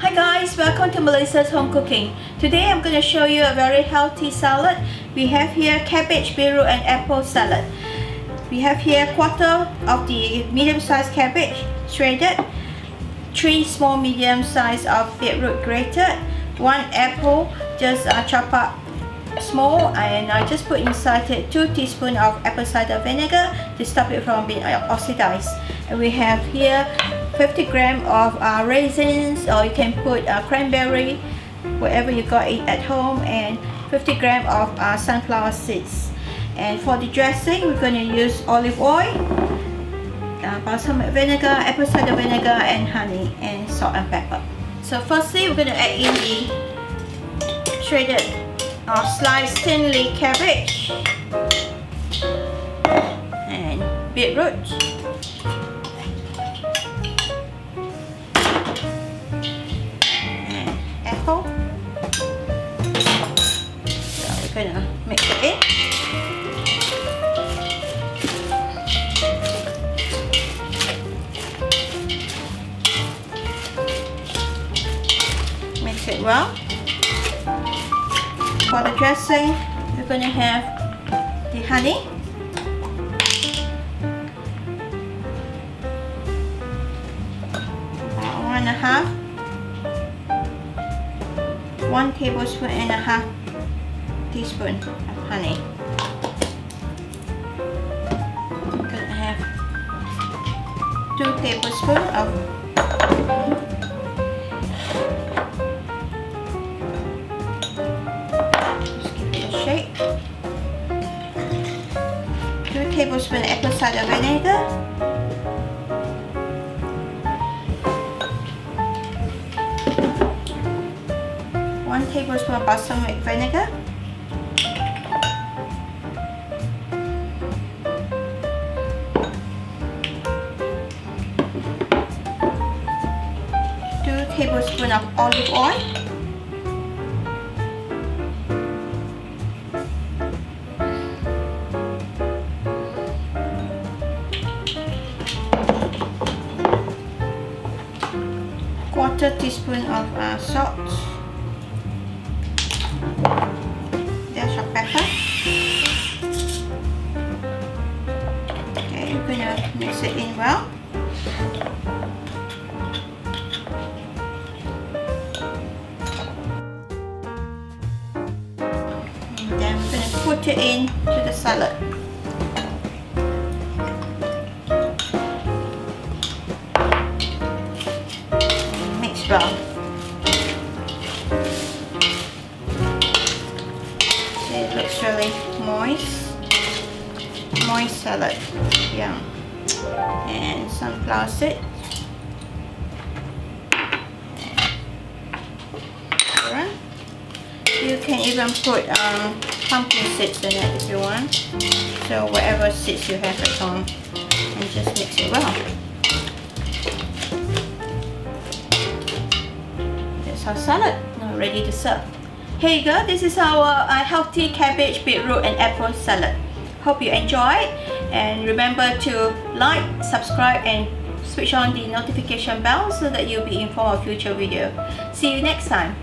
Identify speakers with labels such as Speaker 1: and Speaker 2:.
Speaker 1: Hi guys, welcome to Melissa's Home Cooking. Today I'm going to show you a very healthy salad. We have here cabbage, beetroot and apple salad. We have here a quarter of the medium-sized cabbage shredded, 3 small medium-sized of beetroot grated, 1 apple just chop up small, and I just put inside it 2 teaspoons of apple cider vinegar to stop it from being oxidized. And we have here 50 grams of raisins, or you can put cranberry, whatever you got it at home, and 50 grams of sunflower seeds. And for the dressing, we're going to use olive oil, balsamic vinegar, apple cider vinegar, and honey, and salt and pepper. So firstly, we're going to add in the shredded or sliced thinly cabbage and beetroot. Apple. So we're gonna mix it in. Mix it well. For the dressing, we're gonna have the honey, about 1 tablespoon and a half teaspoon of honey. I'm gonna have 2 tablespoons of just give it a shake. 2 tablespoons apple cider vinegar. 1 tablespoon of balsamic vinegar, 2 tablespoons of olive oil, quarter teaspoon of salt, dash of pepper. Okay, we're gonna mix it in well. And then we're gonna put it in to the salad. Mix well. It looks really moist salad. Yeah. And sunflower seed. You can even put pumpkin seeds in it if you want. So whatever seeds you have at home, and just mix it well. That's our salad now ready to serve. Here you go, this is our healthy cabbage, beetroot and apple salad. Hope you enjoyed, and remember to like, subscribe and switch on the notification bell so that you'll be informed of future videos. See you next time.